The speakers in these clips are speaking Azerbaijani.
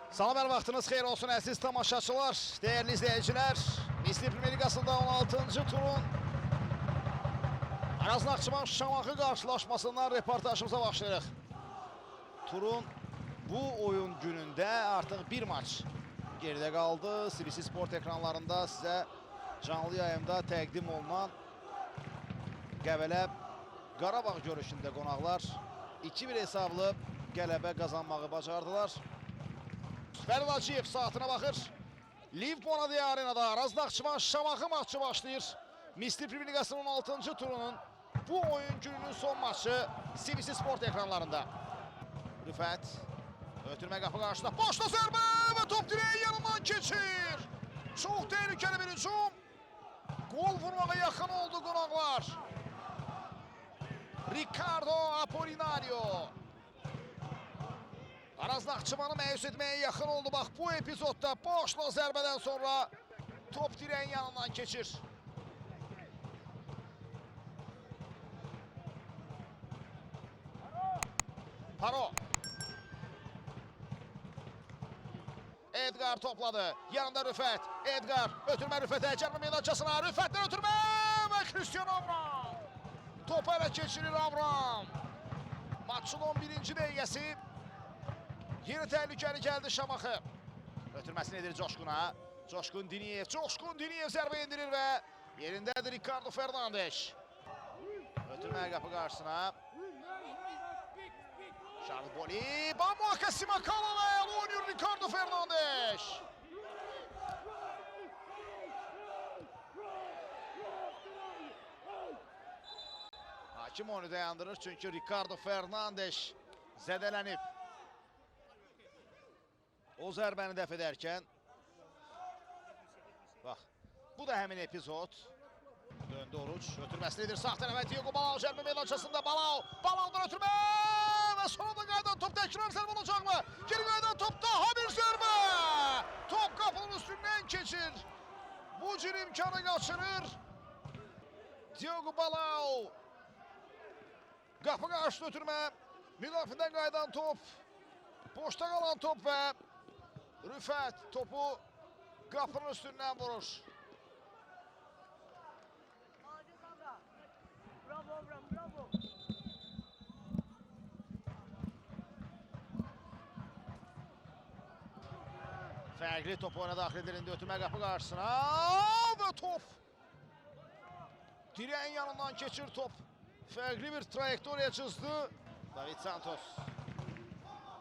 Salam, hər vaxtınız xeyir olsun əziz tamaşaçılar, değerli izleyiciler. Misli Premier Ligasında 16-cı turun Araz Naxçıvan Şamaxı qarşılaşmasından reportajımıza başlayırıq. Turun bu oyun günündə artıq bir maç geride qaldı. CBC Sport ekranlarında sizə canlı yayımda təqdim olunan Qəbələ Qarabağ görüşündə qonaqlar 2-1 hesablı qələbə qazanmağı bacardılar. Fərid Hacıyev saatına baxır. Liv Bonadiya arenada Araz Naxçıvan Şamaxı maçı başlayır. Misli Premier Ligasının 16-cı turunun bu oyun gününün son maçı CBC Sport ekranlarında. Rüfət ötürmə qapı qarşıda. Boşda zərbə və top direğin yanından keçir. Çox tehlikeli bir hücum. Gol vurmağa yaxın oldu qonaqlar. Ricardo Apolinario. Araz Naxçıvanı məyus etməyə yaxın oldu. Bax bu epizodda boşla zərbədən sonra top direğin yanından keçir. Paro. Edgar topladı. Yanında Rüfət. Edgar ötürmə Rüfətə. Cərbi meydançasına. Rüfətdən ötürmə və Cristiano Avram. Topu ələ keçirir Avram. Maçın 11-ci dəqiqəsi. Yeni təhlükəli gəldi Şamaxı. Ötürməsini edir Coşkun'a. Coşkun Diniyev zərbə indirir və yerindədir Ricardo Fernandes. Ötürmə qapı qarşısına. Charles Boli. Bamuaka Simakala və oynuyor Ricardo Fernandes. Hakim onu dayandırır çünkü Ricardo Fernandes zədələnib. O zərbəni dəf edərkən. Bax, bu da həmin epizod. Döndü Oruç, ötürməsinidir sağ tərəfə Diego Balao cərbə meydançasında Balao'dan ötürmə və sonunda qaydan top təkrar zərbə olacaqmı? Geri qaydan top daha bir zərbə! Top qapının üstündən keçir. Bu cür imkanı qaçırır. Diego Balao. Qapı qarşıda ötürmə. Müdafiədən qaydan top. Boşda qalan top və Rüfət topu qapının üstündən vurur. Bravo. Fərqli top oyuna daxil edilindi ötürmə qapı qarşısına və top. Direğin yanından keçir top. Fərqli bir trayektoriya çizdi. David Santos.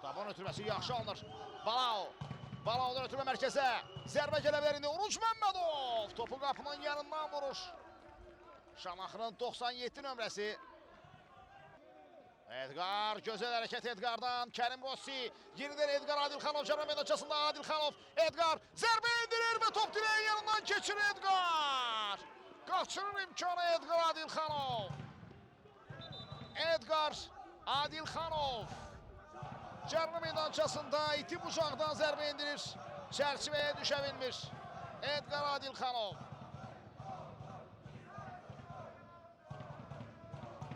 Taban ötürməsi yaxşı alınır. Balao'dan ötürmə mərkəzə. Zərbə gələ bilər indi. Oruç Məmmədov. Topu qapının yanından vurur. Şamaxının 97 nömrəsi. Edgar, gözəl hərəkət Edgar'dan. Kərim Rossi. Yenidən Edgar Adilxanov cəbhə meydançasında Adilxanov. Edgar zərbə indirir və top direğin yanından keçir Edgar. Qaçırır imkanı Edgar Adilxanov. Edgar Adilxanov. Cəbhə meydançasında iti bucaqdan zərbə indirir. Çərçivəyə düşə bilmir. Edgar Adilxanov.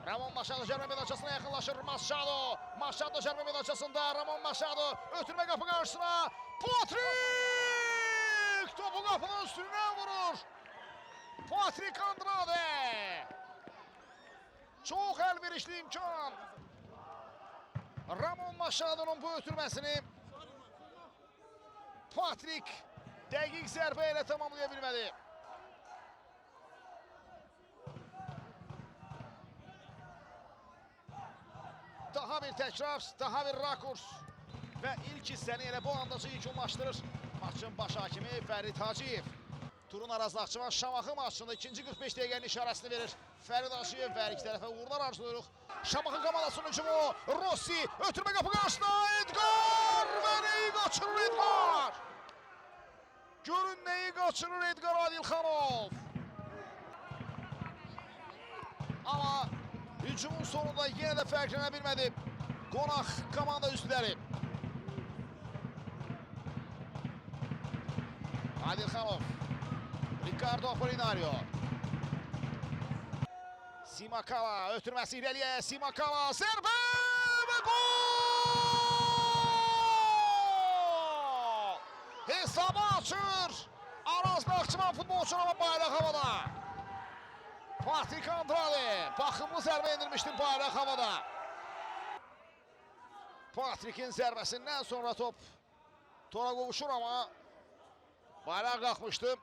Ramon Machado cəbhə meydançasına yaxınlaşır. Machado cəbhə meydançasında Ramon Machado ötürmə qapı qarşısına. Patrik! Topu qapının üstündən vurur. Patrik Andrade. Çox əlverişli imkan. Ramon Machado'nun bu ötürməsini Patrik dəqiq zərbə ilə tamamlaya bilmədi. Daha bir təkrar, daha bir rakurs və ilk hissəni elə bu anda yekunlaşdırır maçın baş hakimi Fərid Hacıyev. Turun Araz Naxçıvan Şamaxı maçında ikinci 45 dəqiqənin işarəsini verir Fərid Hacıyev və iki tərəfə uğurlar arzulayırıq. Şamaxı komandasının hücumu Rossi ötürmə qapı qarşısına Edgar və neyi qaçırır Edgar? Görün neyi qaçırır Edgar Adilxanov. Amma hücumun sonunda yenə də fərqlənə bilmədi qonaq komanda üstləri. Adilxanov. Ricardo Apolinario. Simakala ötürməsi irəliyə. Simakala zərbə və gol! hesabı açır. Araz Naxçıvan futbolçuları bayraq havada. Patrik Andrade baxımlı zərbə indirmişdi, bayraq havada. Patrikin zərbəsindən sonra top tora qovuşur, amma bayraq qalxmışdı.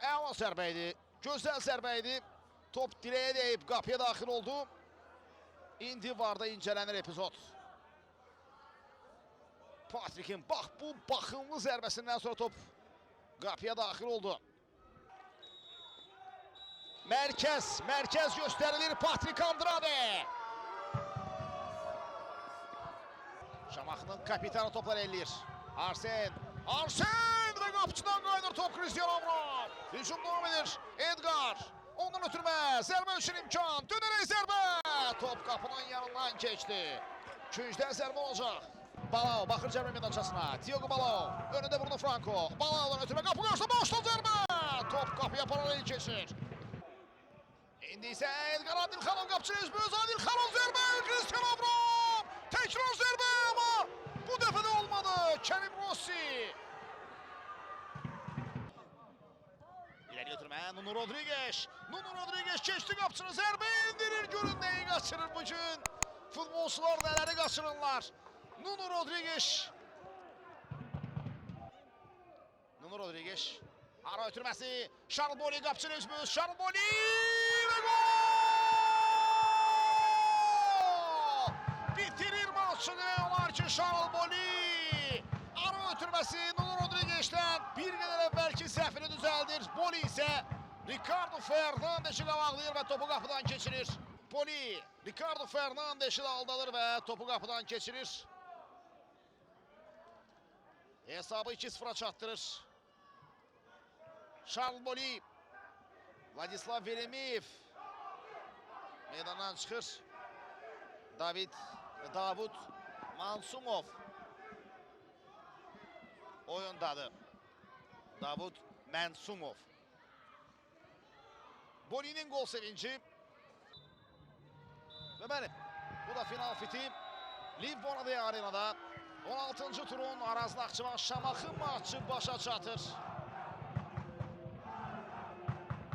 Əla zərbə idi, gözəl zərbə idi. Top direğe deyib qapıya daxil oldu. İndi VAR-da incələnir epizod. Patrikin bax bu baxımlı zərbəsindən sonra top qapıya daxil oldu. Mərkəz göstərilir, Patrik Andrade. Şamaxının kapitanı toplar elləyir. Arsen ve qapıçıdan qaydır top Cristiano Avram. Hücum devam edir, Edgar. Ondan ötürmə, zərbə üçün imkan, dönərək zərbə. Top qapının yanından keçdi. Küncdən zərbə olacaq. Balao baxır cəbri meydançasına. Diogo Balao, önündə Bruno Franco. Balao'dan ötürmə, qapı qarşıda boşda zərbə. Top qapıya paralel keçir. İndi isə Edgar Adilxanov qapıcı üzbüz. Adilxanov zərbə, Cristiano Avram. Təkrar zərbə, amma bu dəfə də olmadı. Kerim Rossi. İleri götürmə, Nuno Rodriguez keçdi qapçını, zərbə indirir, görün nəyi qaçırır bugün. Futbolçular nələri qaçırırlar. Nuno Rodriguez. Ara ötürməsi, Charles Boli qapçını üzmüz, Charles Boli və gol! Bitirir maçı demək olar ki, Charles Boli. Ara ötürməsi Nuno Rodriguez'dən bir qədər əvvəlki səhvini düzəldir. Boli isə Ricardo Fernandez'i qavaqlayır və topu qapıdan keçirir. Boli, Ricardo Fernandez'i də aldadır və topu qapıdan keçirir. Hesabı 2-0'a çatdırır. Charles Boli, Vladislav Veremiyev meydandan çıxır. Davud Mansumov oyundadır. Davud Mansumov. Boli'nin gol sevinci. Ve benim. Bu da final fiti. Liv Bonadea Arena'da 16. turun Araz Naxçıvan Şamaxı maçı başa çatır.